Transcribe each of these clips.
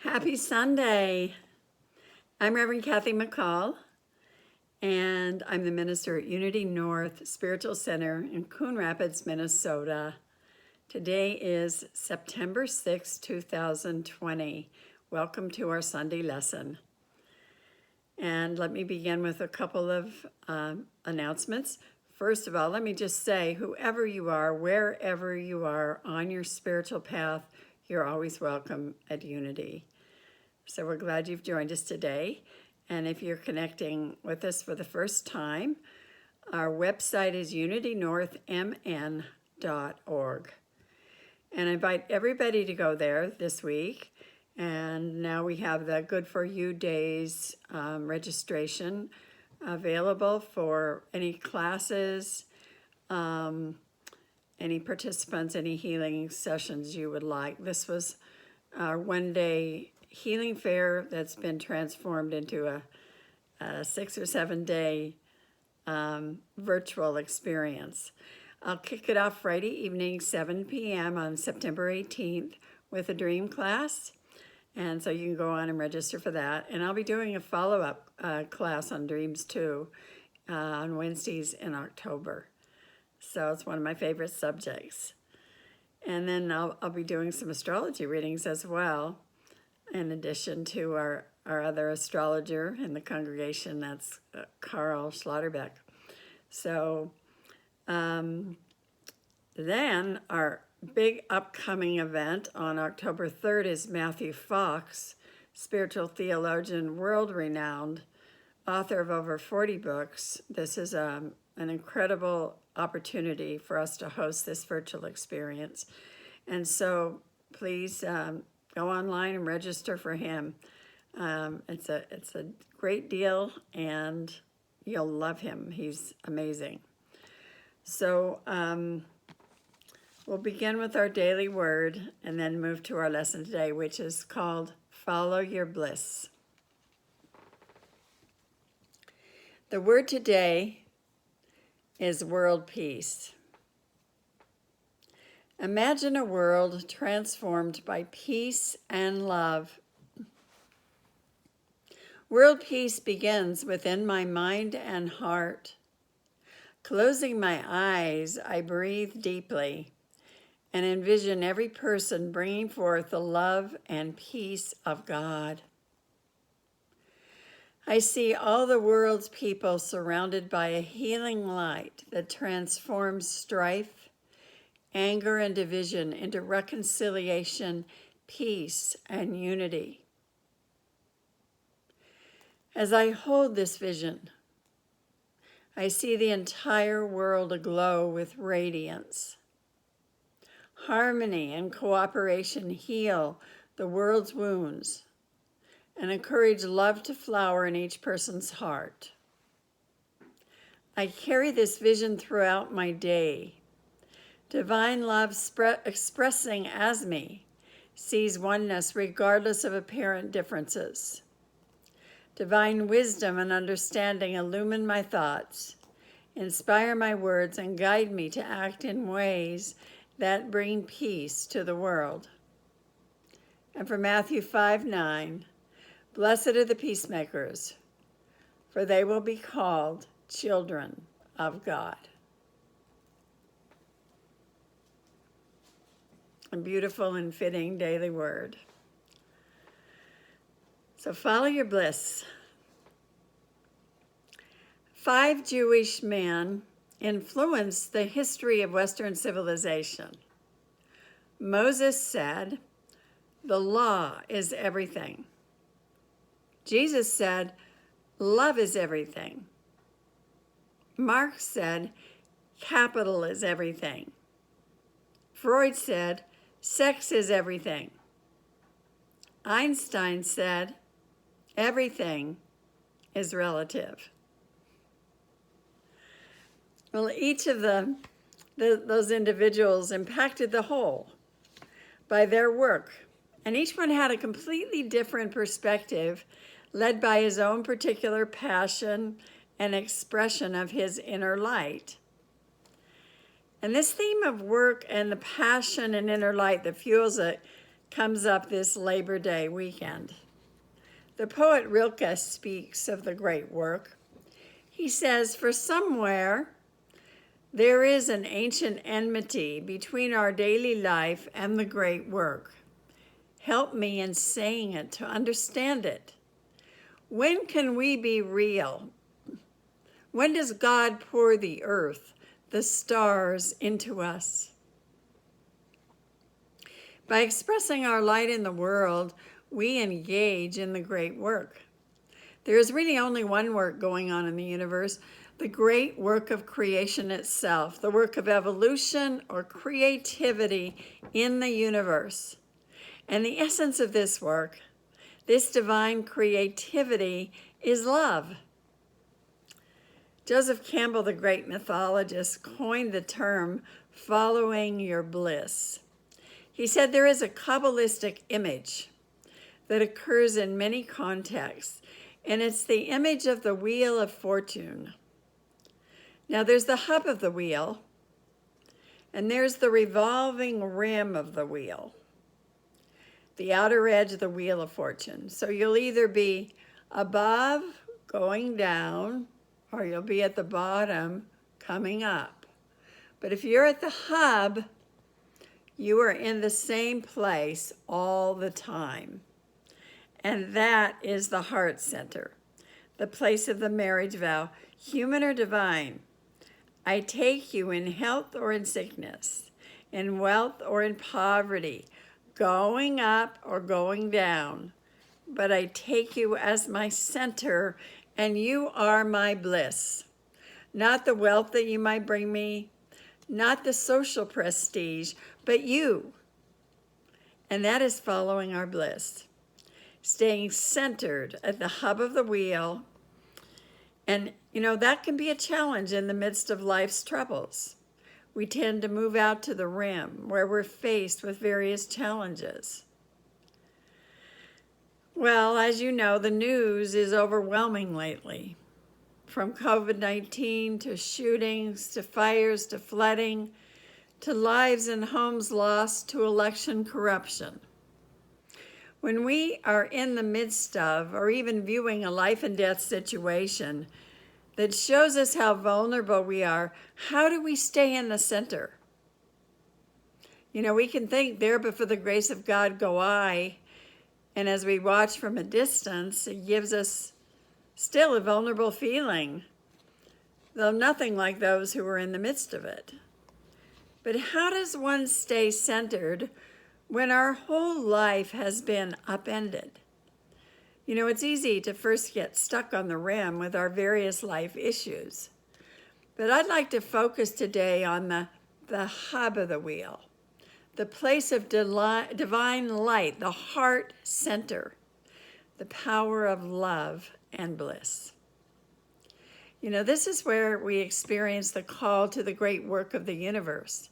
Happy Sunday. I'm Reverend Kathy McCall, and I'm the minister at Unity North Spiritual Center in Coon Rapids, Minnesota. Today is September 6, 2020. Welcome to our Sunday lesson. And let me begin with a couple of announcements. First of all, let me just say, whoever you are, wherever you are on your spiritual path, you're always welcome at Unity. So we're glad you've joined us today. And if you're connecting with us for the first time, our website is unitynorthmn.org. And I invite everybody to go there this week. And now we have the Good For You Days registration available for any classes, any participants, any healing sessions you would like. This was our one-day healing fair that's been transformed into a 6 or 7 day virtual experience. I'll kick it off Friday evening, 7 p.m. on September 18th with a dream class. And so you can go on and register for that. And I'll be doing a follow-up class on dreams too on Wednesdays in October. So it's one of my favorite subjects. And then I'll be doing some astrology readings as well, in addition to our other astrologer in the congregation, that's Carl Schlotterbeck. So then our big upcoming event on October 3rd is Matthew Fox, spiritual theologian, world-renowned, author of over 40 books. This is an incredible opportunity for us to host this virtual experience. And so please go online and register for him. It's a great deal, and you'll love him. He's amazing. So we'll begin with our daily word and then move to our lesson today, which is called Follow Your Bliss. The word today is world peace. Imagine a world transformed by peace and love. World peace begins within my mind and heart. Closing my eyes, I breathe deeply and envision every person bringing forth the love and peace of God. I see all the world's people surrounded by a healing light that transforms strife, anger, and division into reconciliation, peace, and unity. As I hold this vision, I see the entire world aglow with radiance. Harmony and cooperation heal the world's wounds and encourage love to flower in each person's heart. I carry this vision throughout my day. Divine love expressing as me sees oneness regardless of apparent differences. Divine wisdom and understanding illumine my thoughts, inspire my words, and guide me to act in ways that bring peace to the world. And for Matthew 5:9, blessed are the peacemakers, for they will be called children of God. A beautiful and fitting daily word. So follow your bliss. 5 Jewish men influenced the history of Western civilization. Moses said, "The law is everything." Jesus said, "Love is everything." Marx said, "Capital is everything." Freud said, "Sex is everything." Einstein said, "Everything is relative." Well, each of those individuals impacted the whole by their work, and each one had a completely different perspective, led by his own particular passion and expression of his inner light. And this theme of work and the passion and inner light that fuels it comes up this Labor Day weekend. The poet Rilke speaks of the great work. He says, "For somewhere there is an ancient enmity between our daily life and the great work. Help me in saying it to understand it. When can we be real? When does God pour the earth, the stars into us?" By expressing our light in the world, we engage in the great work. There is really only one work going on in the universe, the great work of creation itself, the work of evolution or creativity in the universe. And the essence of this work, this divine creativity, is love. Joseph Campbell, the great mythologist, coined the term following your bliss. He said there is a Kabbalistic image that occurs in many contexts, and it's the image of the wheel of fortune. Now there's the hub of the wheel, and there's the revolving rim of the wheel, the outer edge of the wheel of fortune. So you'll either be above, going down, or you'll be at the bottom, coming up. But if you're at the hub, you are in the same place all the time. And that is the heart center, the place of the marriage vow, human or divine. I take you in health or in sickness, in wealth or in poverty, going up or going down. But I take you as my center, and you are my bliss. Not the wealth that you might bring me, not the social prestige, but you. And that is following our bliss, staying centered at the hub of the wheel. And, that can be a challenge in the midst of life's troubles. We tend to move out to the rim where we're faced with various challenges. Well, as you know, the news is overwhelming lately. From COVID-19 to shootings, to fires, to flooding, to lives and homes lost, to election corruption. When we are in the midst of, or even viewing a life and death situation that shows us how vulnerable we are, how do we stay in the center? We can think, there but for the grace of God go I, and as we watch from a distance, it gives us still a vulnerable feeling, though nothing like those who are in the midst of it. But how does one stay centered when our whole life has been upended? It's easy to first get stuck on the rim with our various life issues. But I'd like to focus today on the hub of the wheel, the place of divine light, the heart center, the power of love and bliss. This is where we experience the call to the great work of the universe.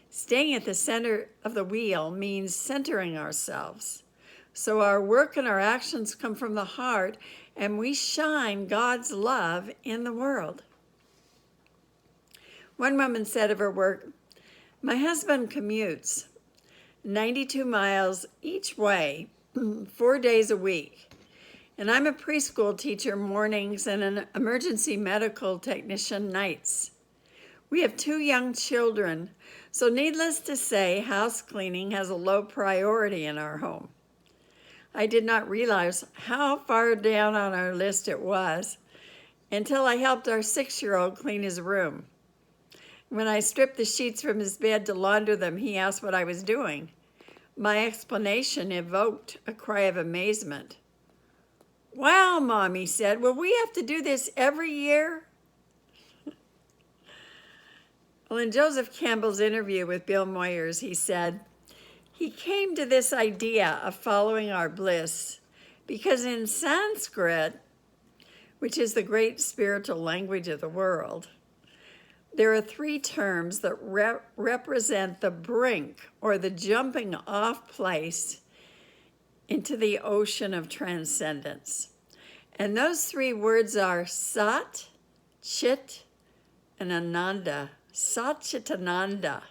Staying at the center of the wheel means centering ourselves. So our work and our actions come from the heart, and we shine God's love in the world. One woman said of her work, "My husband commutes 92 miles each way, 4 days a week. And I'm a preschool teacher mornings and an emergency medical technician nights. We have 2 young children, so needless to say, house cleaning has a low priority in our home. I did not realize how far down on our list it was until I helped our 6-year-old clean his room. When I stripped the sheets from his bed to launder them, he asked what I was doing. My explanation evoked a cry of amazement. 'Wow, Mom,' he said, 'will we have to do this every year?'" Well, in Joseph Campbell's interview with Bill Moyers, he said, he came to this idea of following our bliss because in Sanskrit, which is the great spiritual language of the world, there are 3 terms that represent the brink or the jumping off place into the ocean of transcendence. And those 3 words are Sat, Chit, and Ananda. Sat, Chit, Ananda.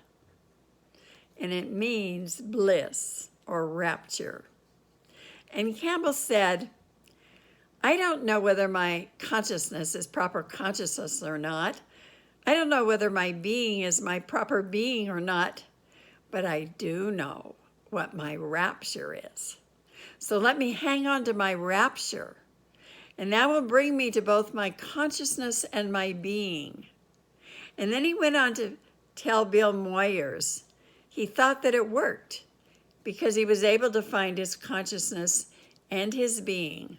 And it means bliss or rapture. And Campbell said, I don't know whether my consciousness is proper consciousness or not. I don't know whether my being is my proper being or not, but I do know what my rapture is. So let me hang on to my rapture, and that will bring me to both my consciousness and my being. And then he went on to tell Bill Moyers he thought that it worked because he was able to find his consciousness and his being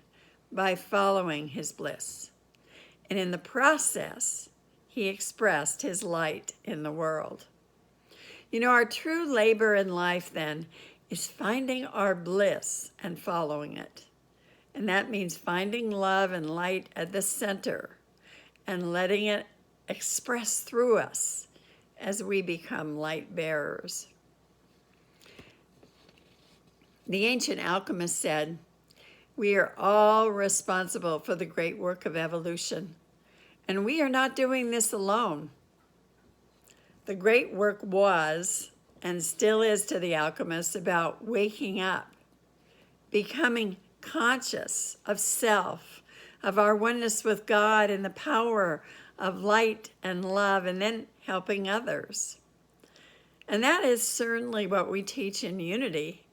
by following his bliss. And in the process, he expressed his light in the world. You know, our true labor in life then is finding our bliss and following it. And that means finding love and light at the center and letting it express through us as we become light bearers. The ancient alchemist said, we are all responsible for the great work of evolution, and we are not doing this alone. The great work was, and still is to the alchemists, about waking up, becoming conscious of self, of our oneness with God and the power of light and love, and then helping others. And that is certainly what we teach in Unity.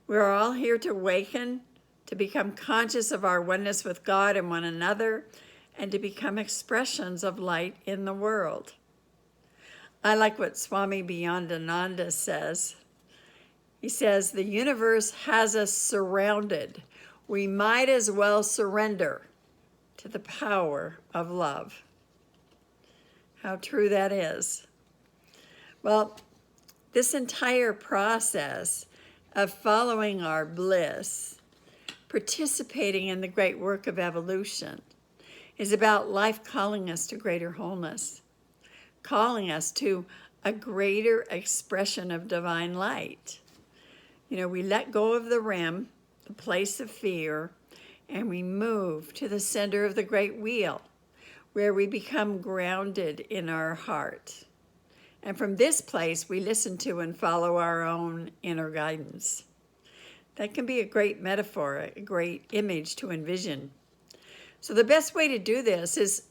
We're all here to awaken, to become conscious of our oneness with God and one another, and to become expressions of light in the world. I like what Swami Beyondananda says. He says, the universe has us surrounded. We might as well surrender to the power of love. How true that is. Well, this entire process of following our bliss, participating in the great work of evolution, is about life calling us to greater wholeness, calling us to a greater expression of divine light. You know, we let go of the rim, the place of fear, and we move to the center of the great wheel, where we become grounded in our heart. And from this place, we listen to and follow our own inner guidance. That can be a great metaphor, a great image to envision. So the best way to do this is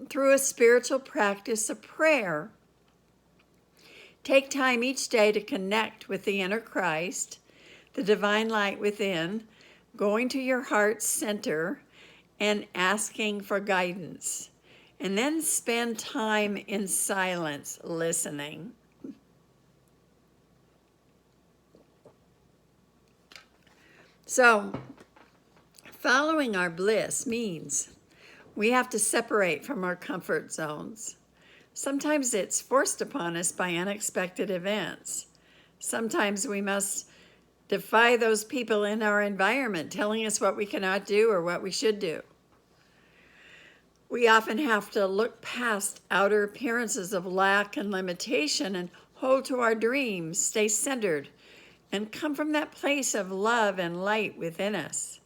through a spiritual practice of prayer. Take time each day to connect with the inner Christ, the divine light within, going to your heart center and asking for guidance. And then spend time in silence listening. So, following our bliss means we have to separate from our comfort zones. Sometimes it's forced upon us by unexpected events. Sometimes we must defy those people in our environment telling us what we cannot do or what we should do. We often have to look past outer appearances of lack and limitation and hold to our dreams, stay centered, and come from that place of love and light within us.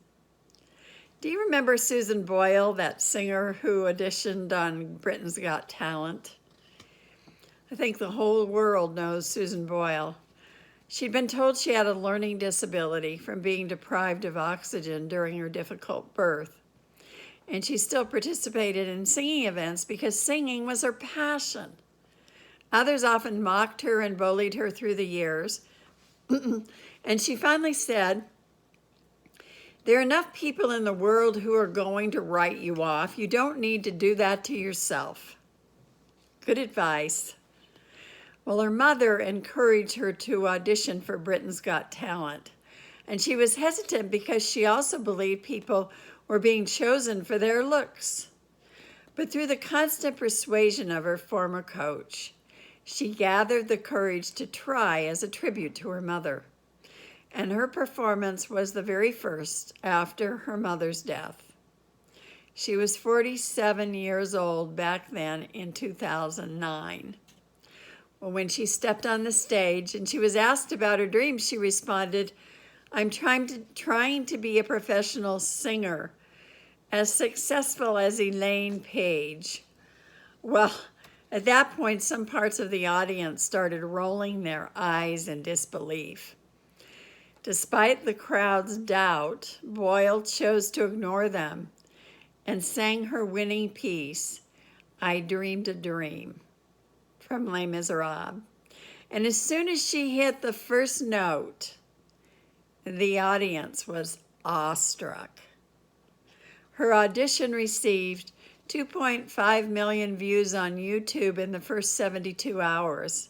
Do you remember Susan Boyle, that singer who auditioned on Britain's Got Talent? I think the whole world knows Susan Boyle. She'd been told she had a learning disability from being deprived of oxygen during her difficult birth. And she still participated in singing events because singing was her passion. Others often mocked her and bullied her through the years. And she finally said, there are enough people in the world who are going to write you off. You don't need to do that to yourself. Good advice. Well, her mother encouraged her to audition for Britain's Got Talent. And she was hesitant because she also believed people were being chosen for their looks. But through the constant persuasion of her former coach, she gathered the courage to try as a tribute to her mother. And her performance was the very first after her mother's death. She was 47 years old back then in 2009. Well, when she stepped on the stage and she was asked about her dreams, she responded, I'm trying to be a professional singer, as successful as Elaine Page. Well, at that point, some parts of the audience started rolling their eyes in disbelief. Despite the crowd's doubt, Boyle chose to ignore them and sang her winning piece, I Dreamed a Dream, from Les Miserables. And as soon as she hit the first note, the audience was awestruck. Her audition received 2.5 million views on YouTube in the first 72 hours.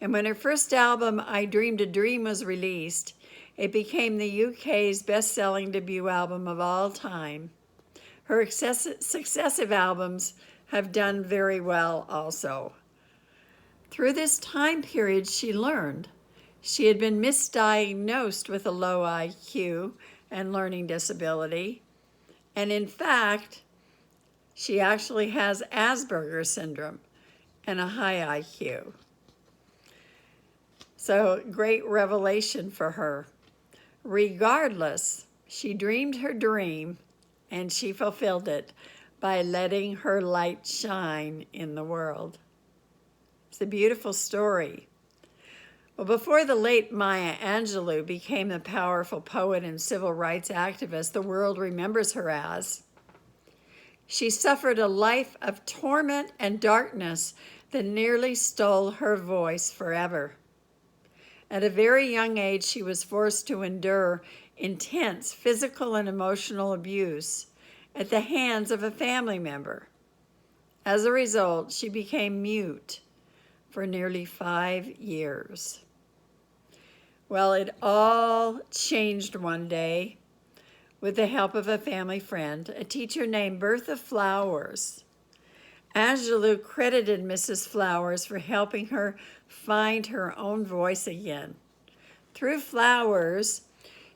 And when her first album, I Dreamed a Dream, was released, it became the UK's best-selling debut album of all time. Her successive albums have done very well also. Through this time period, she learned she had been misdiagnosed with a low IQ and learning disability. And in fact, she actually has Asperger's syndrome and a high IQ. So great revelation for her. Regardless, she dreamed her dream and she fulfilled it by letting her light shine in the world. It's a beautiful story. Well, before the late Maya Angelou became the powerful poet and civil rights activist the world remembers her as, she suffered a life of torment and darkness that nearly stole her voice forever. At a very young age, she was forced to endure intense physical and emotional abuse at the hands of a family member. As a result, she became mute for nearly 5 years. Well, it all changed one day with the help of a family friend, a teacher named Bertha Flowers. Angelou credited Mrs. Flowers for helping her find her own voice again. Through Flowers,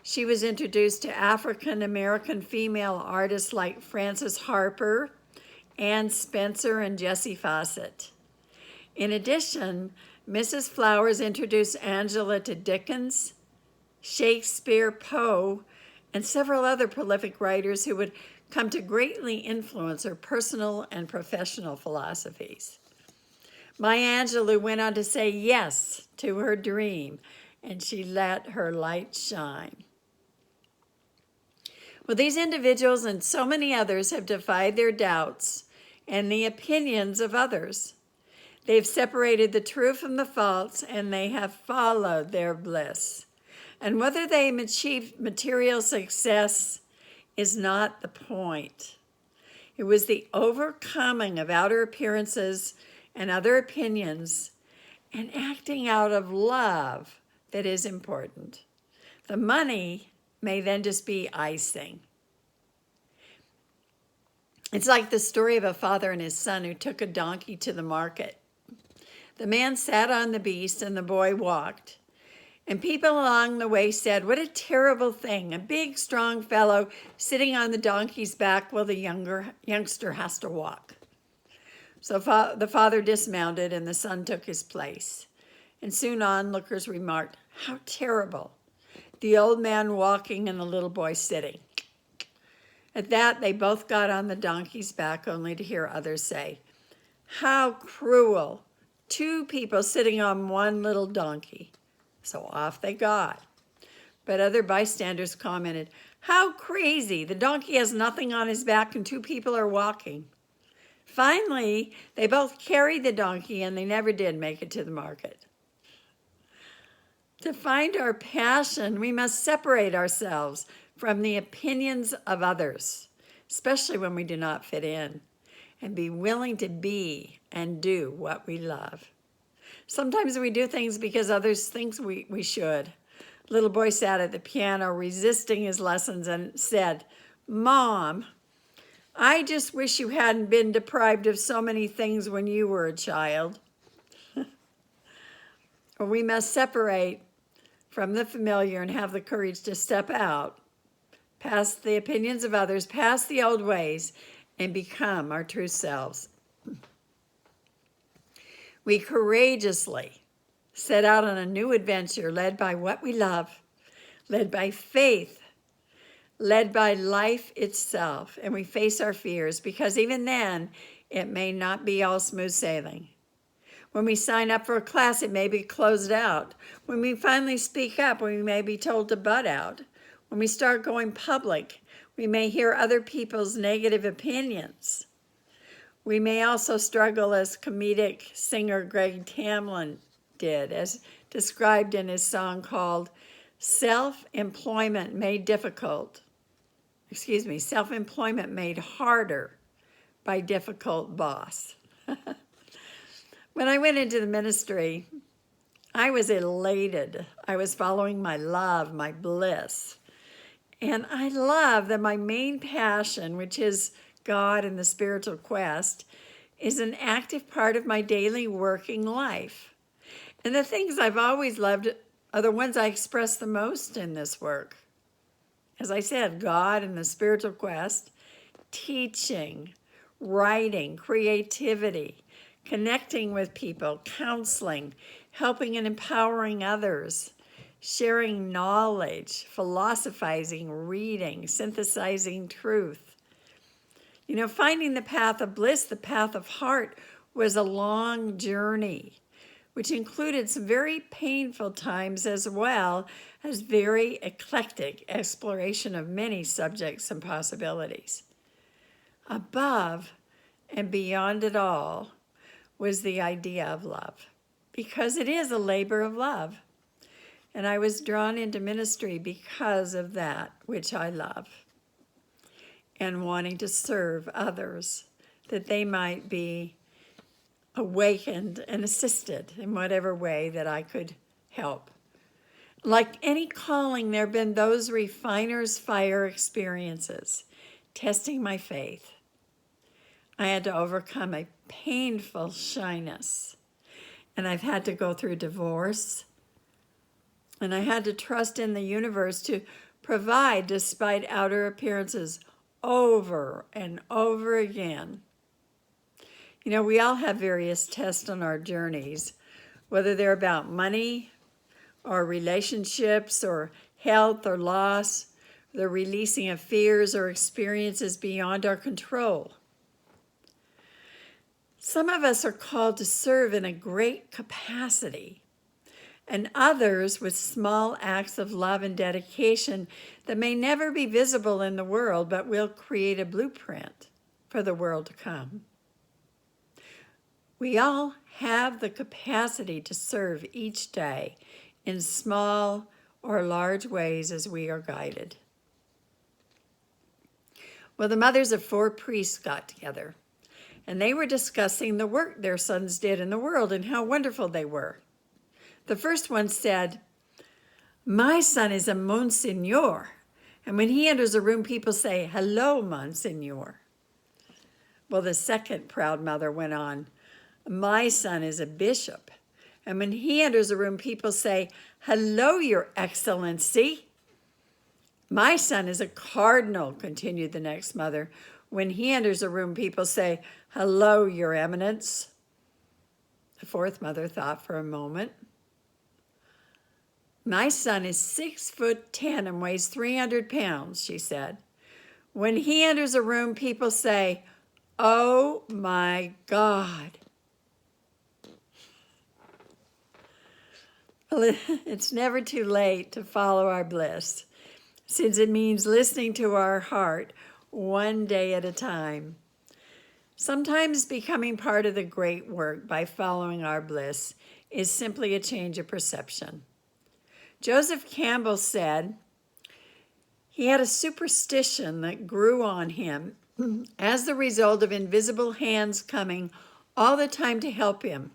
she was introduced to African-American female artists like Frances Harper, Ann Spencer, and Jessie Fawcett. In addition, Mrs. Flowers introduced Angela to Dickens, Shakespeare, Poe, and several other prolific writers who would come to greatly influence her personal and professional philosophies. Maya Angelou went on to say yes to her dream, and she let her light shine. Well, these individuals and so many others have defied their doubts and the opinions of others. They've separated the true from the false, and they have followed their bliss. And whether they achieved material success is not the point. It was the overcoming of outer appearances and other opinions and acting out of love that is important. The money may then just be icing. It's like the story of a father and his son who took a donkey to the market. The man sat on the beast and the boy walked. And people along the way said, what a terrible thing, a big, strong fellow sitting on the donkey's back while the youngster has to walk. So the father dismounted and the son took his place. And soon onlookers remarked, how terrible, the old man walking and the little boy sitting. At that, they both got on the donkey's back, only to hear others say, how cruel, 2 people sitting on one little donkey. So off they got. But other bystanders commented, how crazy, the donkey has nothing on his back and 2 people are walking. Finally, they both carried the donkey and they never did make it to the market. To find our passion, we must separate ourselves from the opinions of others, especially when we do not fit in, and be willing to be and do what we love. Sometimes we do things because others think we should. Little boy sat at the piano resisting his lessons and said, Mom, I just wish you hadn't been deprived of so many things when you were a child. Or we must separate from the familiar and have the courage to step out, past the opinions of others, past the old ways, and become our true selves. We courageously set out on a new adventure led by what we love, led by faith, led by life itself. And we face our fears because even then, it may not be all smooth sailing. When we sign up for a class, it may be closed out. When we finally speak up, we may be told to butt out. When we start going public, we may hear other people's negative opinions. We may also struggle as comedic singer Greg Tamlin did, as described in his song called Self-Employment Made Harder by Difficult Boss. When I went into the ministry, I was elated. I was following my love, my bliss. And I love that my main passion, which is God and the spiritual quest, is an active part of my daily working life. And the things I've always loved are the ones I express the most in this work. As I said, God and the spiritual quest, teaching, writing, creativity, connecting with people, counseling, helping and empowering others, sharing knowledge, philosophizing, reading, synthesizing truth. You know, finding the path of bliss, the path of heart, was a long journey, which included some very painful times as well as very eclectic exploration of many subjects and possibilities. Above and beyond it all was the idea of love, because it is a labor of love. And I was drawn into ministry because of that which I love, and wanting to serve others, that they might be awakened and assisted in whatever way that I could help. Like any calling, there have been those refiner's fire experiences, testing my faith. I had to overcome a painful shyness, and I've had to go through divorce, and I had to trust in the universe to provide despite outer appearances over and over again. You know, we all have various tests on our journeys, whether they're about money or relationships or health or loss, the releasing of fears or experiences beyond our control. Some of us are called to serve in a great capacity, and others with small acts of love and dedication that may never be visible in the world, but will create a blueprint for the world to come. We all have the capacity to serve each day in small or large ways as we are guided. Well, the mothers of 4 priests got together, and they were discussing the work their sons did in the world and how wonderful they were. The first one said, "My son is a Monsignor, and when he enters a room, people say, 'Hello, Monsignor.'" Well, the second proud mother went on, "My son is a bishop, and when he enters a room, people say, 'Hello, Your Excellency.'" "My son is a cardinal," continued the next mother. "When he enters a room, people say, 'Hello, Your Eminence.'" The fourth mother thought for a moment. "My son is 6'10" and weighs 300 pounds, she said. "When he enters a room, people say, 'Oh my God.'" Well, it's never too late to follow our bliss, since it means listening to our heart one day at a time. Sometimes becoming part of the great work by following our bliss is simply a change of perception. Joseph Campbell said he had a superstition that grew on him as the result of invisible hands coming all the time to help him.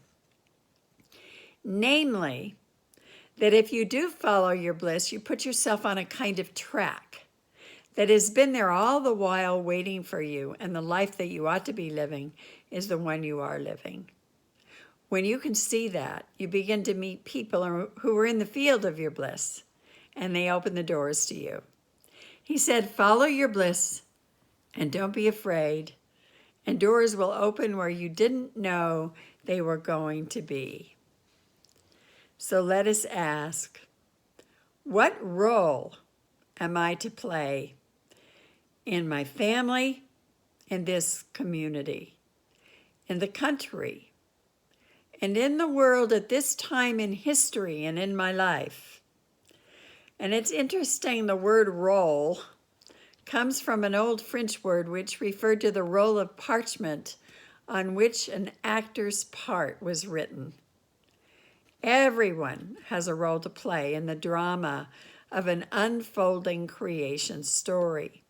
Namely, that if you do follow your bliss, you put yourself on a kind of track that has been there all the while waiting for you, and the life that you ought to be living is the one you are living. When you can see that, you begin to meet people who are in the field of your bliss, and they open the doors to you. He said, "Follow your bliss and don't be afraid, and doors will open where you didn't know they were going to be." So let us ask, what role am I to play in my family, in this community, in the country, and in the world at this time in history and in my life. And it's interesting, the word roll comes from an old French word which referred to the roll of parchment on which an actor's part was written. Everyone has a role to play in the drama of an unfolding creation story.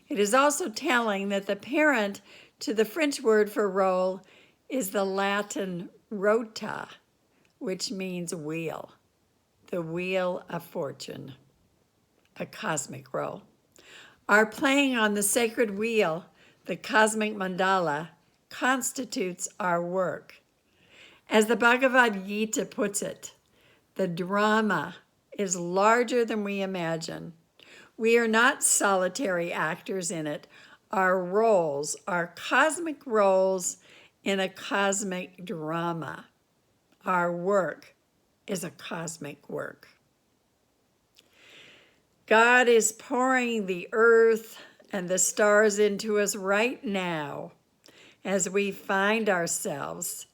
It is also telling that the parent to the French word for roll is the Latin rota, which means wheel, the wheel of fortune, a cosmic roll. Our playing on the sacred wheel, the cosmic mandala, constitutes our work. As the Bhagavad Gita puts it, the drama is larger than we imagine. We are not solitary actors in it. Our roles are cosmic roles in a cosmic drama. Our work is a cosmic work. God is pouring the earth and the stars into us right now as we find ourselves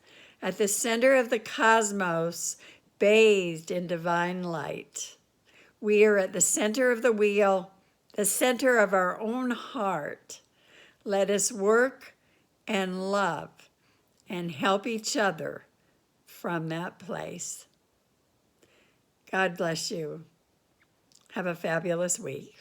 at the center of the cosmos, bathed in divine light. We are at the center of the wheel, the center of our own heart. Let us work and love and help each other from that place. God bless you. Have a fabulous week.